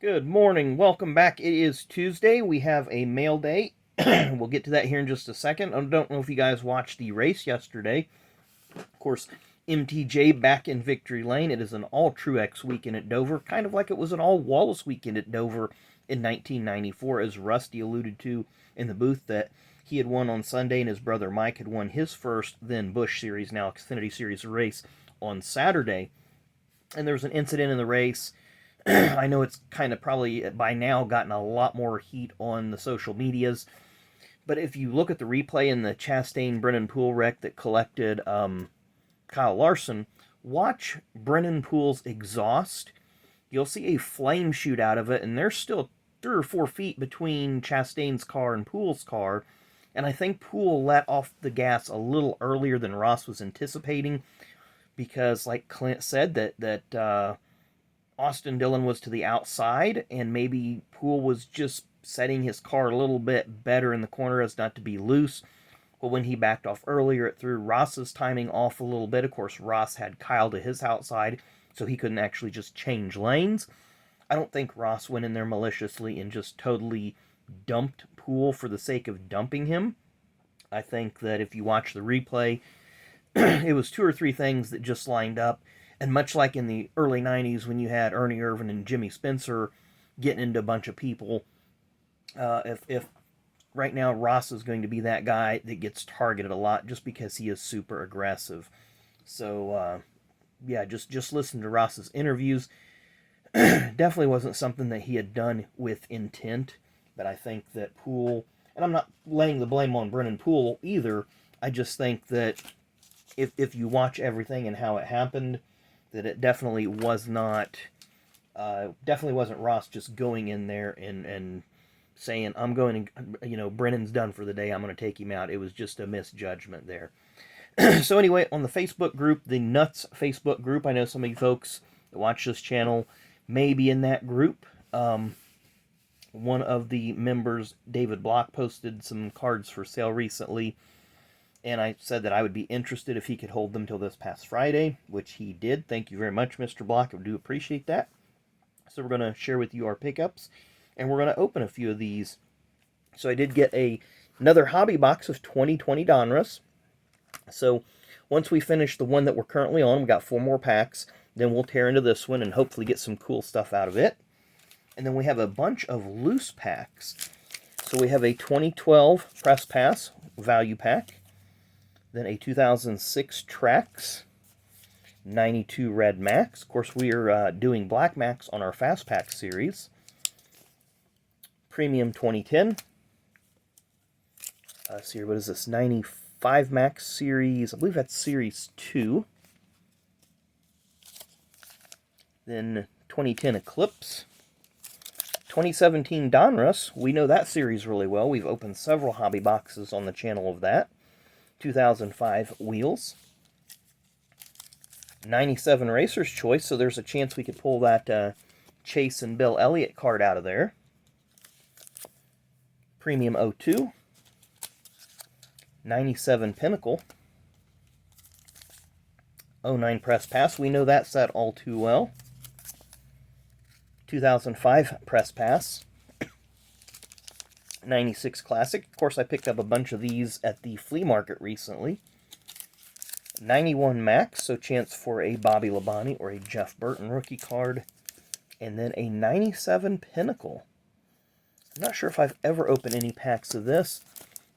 Good morning. Welcome back. It is Tuesday. We have a mail day. We'll get to that here in just a second. I don't know if you guys watched the race yesterday. Of course, MTJ back in victory lane. It is an all-Truex weekend at Dover, kind of like it was an all-Wallace weekend at Dover in 1994, as Rusty alluded to in the booth, that he had won on Sunday and his brother Mike had won his first, then Busch Series, now Xfinity Series race on Saturday. And there was an incident in the race. I know it's kind of probably by now gotten a lot more heat on the social medias, but if you look at the replay in the Chastain-Brennan Poole wreck that collected Kyle Larson, watch Brennan Poole's exhaust. You'll see a flame shoot out of it, and there's still 3 or 4 feet between Chastain's car and Poole's car, and I think Poole let off the gas a little earlier than Ross was anticipating, because like Clint said, that Austin Dillon was to the outside, and maybe Poole was just setting his car a little bit better in the corner as not to be loose. Well, when he backed off earlier, it threw Ross's timing off a little bit. Of course, Ross had Kyle to his outside, so he couldn't actually just change lanes. I don't think Ross went in there maliciously and just totally dumped Poole for the sake of dumping him. I think that if you watch the replay, it was 2 or 3 things that just lined up. And much like in the early 90s when you had Ernie Irvan and Jimmy Spencer getting into a bunch of people, if right now Ross is going to be that guy that gets targeted a lot just because he is super aggressive. So, yeah, just listen to Ross's interviews. Definitely wasn't something that he had done with intent, but I think that Poole, and I'm not laying the blame on Brennan Poole either, I just think that if you watch everything and how it happened, that it definitely wasn't Ross just going in there and saying, I'm going to, Brennan's done for the day, I'm going to take him out. It was just a misjudgment there. So anyway, on the Facebook group, the Nuts Facebook group, I know some of you folks that watch this channel may be in that group. One of the members, David Block, posted some cards for sale recently, and I said that I would be interested if he could hold them till this past Friday, which he did. Thank you very much, Mr. Block. I do appreciate that. So we're going to share with you our pickups, and we're going to open a few of these. So I did get another hobby box of 2020 Donruss. So once we finish the one that we're currently on, we got 4 more packs. Then we'll tear into this one and hopefully get some cool stuff out of it. And then we have a bunch of loose packs. So we have a 2012 Press Pass value pack. Then a 2006 Trax, 92 Red Max. Of course, we are doing Black Max on our Fast Pack series. Premium 2010. Let's see here, what is this? 95 Max series. I believe that's series 2. Then 2010 Eclipse. 2017 Donruss. We know that series really well. We've opened several hobby boxes on the channel of that. 2005 Wheels. 97 Racer's Choice, so there's a chance we could pull that Chase and Bill Elliott card out of there. Premium 02. 97 Pinnacle. 09 Press Pass, we know that set all too well. 2005 Press Pass. 96 Classic. Of course, I picked up a bunch of these at the flea market recently. 91 Max, so chance for a Bobby Labonte or a Jeff Burton rookie card. And then a 97 Pinnacle. I'm not sure if I've ever opened any packs of this.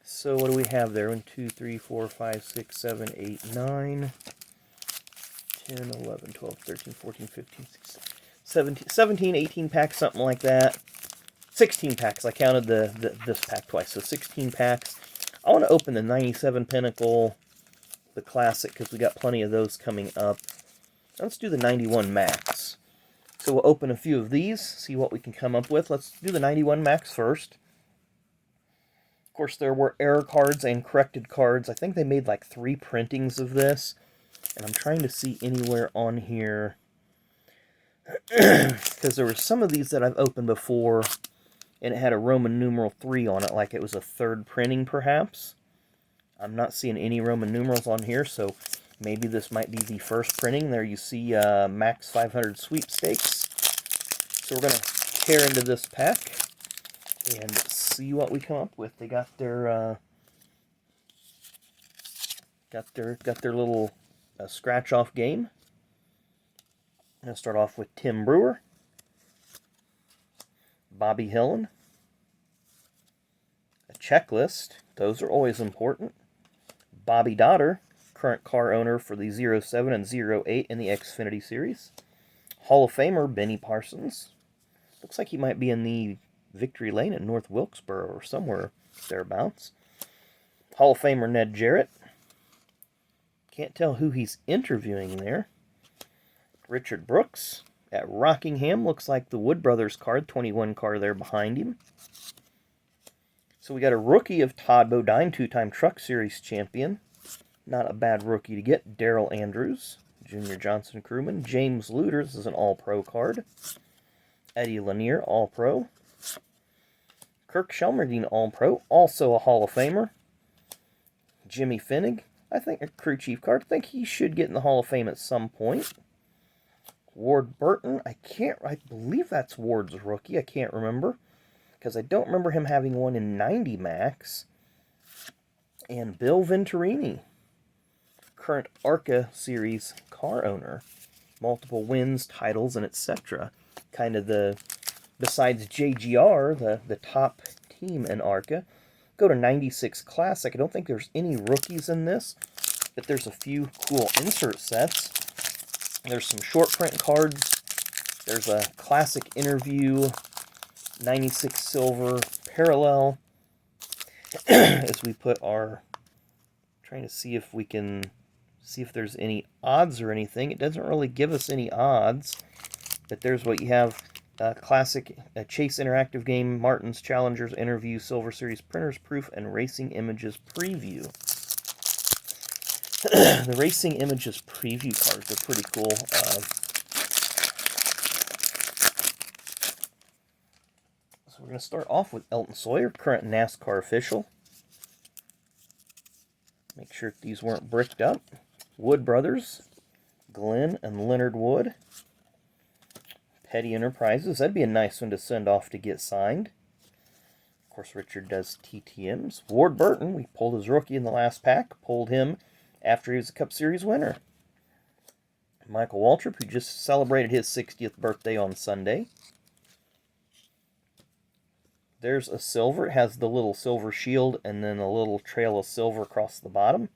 So what do we have there? 1, 2, 3, 4, 5, 6, 7, 8, 9, 10, 11, 12, 13, 14, 15, 16, 17, 18 packs, something like that. 16 packs. I counted this pack twice, so 16 packs. I want to open the 97 Pinnacle, the Classic, because we got plenty of those coming up. Let's do the 91 Max. So we'll open a few of these, see what we can come up with. Let's do the 91 Max first. Of course, there were error cards and corrected cards. I think they made like 3 printings of this, and I'm trying to see anywhere on here, because there were some of these that I've opened before, and it had a Roman numeral 3 on it, like it was a 3rd printing, perhaps. I'm not seeing any Roman numerals on here, so maybe this might be the first printing. There you see Max 500 Sweepstakes. So we're going to tear into this pack and see what we come up with. They got their little scratch off game. I'm gonna start off with Tim Brewer, Bobby Hillin, a checklist. Those are always important. Bobby Dotter, current car owner for the 07 and 08 in the Xfinity Series. Hall of Famer Benny Parsons. Looks like he might be in the Victory Lane at North Wilkesboro or somewhere thereabouts. Hall of Famer Ned Jarrett. Can't tell who he's interviewing there. Richard Brooks at Rockingham. Looks like the Wood Brothers card, 21 car there behind him. So we got a rookie of Todd Bodine, two-time Truck Series champion. Not a bad rookie to get. Darrell Andrews, Junior Johnson crewman. James Luter, this is an All-Pro card. Eddie Lanier, All-Pro. Kirk Shelmerdine, All-Pro, also a Hall of Famer. Jimmy Finnig, I think a crew chief card. I think he should get in the Hall of Fame at some point. Ward Burton, I believe that's Ward's rookie. I can't remember, because I don't remember him having one in 90 max. And Bill Venturini, current ARCA Series car owner. Multiple wins, titles, and etc. Kind of besides JGR, the top team in ARCA. Go to 96 Classic. I don't think there's any rookies in this, but there's a few cool insert sets. There's some short print cards. There's a classic interview, 96 silver parallel. As we put our, trying to see if we can see if there's any odds or anything. It doesn't really give us any odds, but there's what you have. Classic Chase Interactive Game, Martin's Challengers Interview, Silver Series Printers Proof, and Racing Images Preview. The Racing Images Preview cards are pretty cool. So we're going to start off with Elton Sawyer, current NASCAR official. Make sure these weren't bricked up. Wood Brothers, Glenn and Leonard Wood. Petty Enterprises, that'd be a nice one to send off to get signed. Of course, Richard does TTMs. Ward Burton, we pulled his rookie in the last pack. Pulled him after he was a Cup Series winner. Michael Waltrip, who just celebrated his 60th birthday on Sunday. There's a silver. It has the little silver shield and then a little trail of silver across the bottom.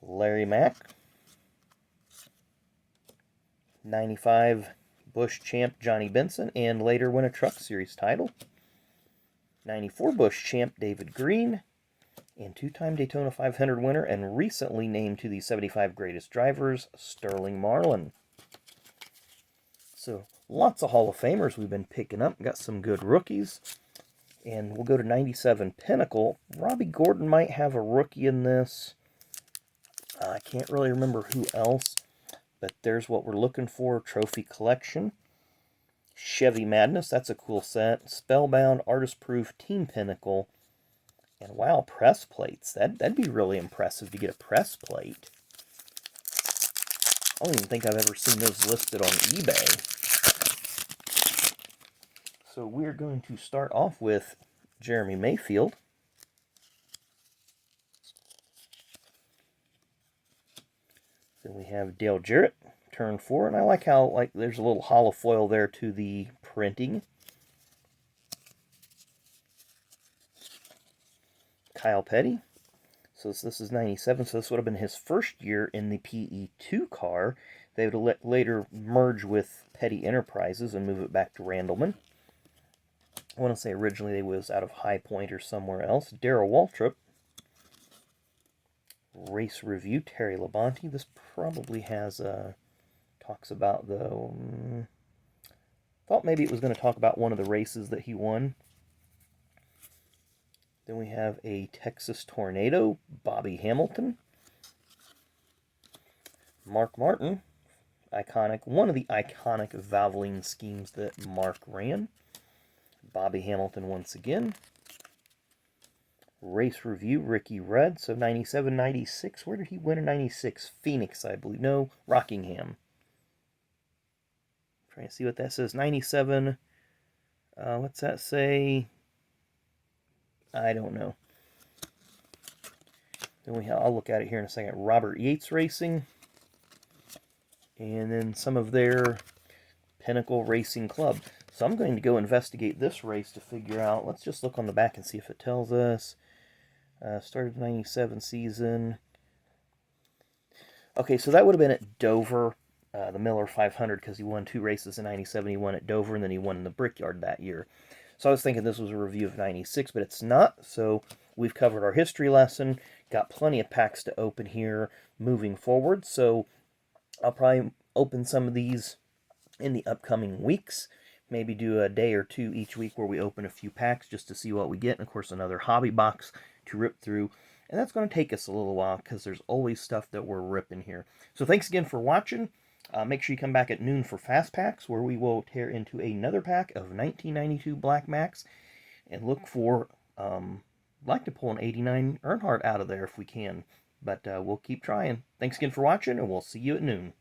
Larry Mack. 95 Busch champ Johnny Benson, and later win a Truck Series title. 94 Busch champ David Green, and two-time Daytona 500 winner, and recently named to the 75 Greatest Drivers, Sterling Marlin. So, lots of Hall of Famers we've been picking up. Got some good rookies. And we'll go to 97 Pinnacle. Robbie Gordon might have a rookie in this. I can't really remember who else. But there's what we're looking for. Trophy Collection. Chevy Madness. That's a cool set. Spellbound, Artist Proof, Team Pinnacle. And wow, press plates. That'd be really impressive to get a press plate. I don't even think I've ever seen those listed on eBay. So we're going to start off with Jeremy Mayfield. Then we have Dale Jarrett, turn 4, and I like how there's a little hollow foil there to the printing. Kyle Petty. So this is 97, so this would have been his first year in the PE2 car. They would later merge with Petty Enterprises and move it back to Randleman. I want to say originally they was out of High Point or somewhere else. Darrell Waltrip. Race Review, Terry Labonte. This probably has talks about the thought maybe it was going to talk about one of the races that he won. Then we have a Texas Tornado, Bobby Hamilton. Mark Martin, iconic, one of the iconic Valvoline schemes that Mark ran. Bobby Hamilton once again. Race Review, Ricky Rudd. So 97, 96. Where did he win in 96? Phoenix, I believe. No, Rockingham. Trying to see what that says. 97. What's that say? I don't know. Then I'll look at it here in a second. Robert Yates Racing. And then some of their Pinnacle Racing Club. So I'm going to go investigate this race to figure out. Let's just look on the back and see if it tells us. Started 97 season. Okay, so that would have been at Dover, the Miller 500, because he won 2 races in 97. He won at Dover, and then he won in the Brickyard that year. So I was thinking this was a review of 96, but it's not. So we've covered our history lesson. Got plenty of packs to open here moving forward. So I'll probably open some of these in the upcoming weeks. Maybe do a day or two each week where we open a few packs just to see what we get. And, of course, another hobby box to rip through. And that's going to take us a little while because there's always stuff that we're ripping here. So thanks again for watching. Make sure you come back at noon for Fast Packs, where we will tear into another pack of 1992 Black Max and look for, like to pull an 89 Earnhardt out of there if we can. But we'll keep trying. Thanks again for watching, and we'll see you at noon.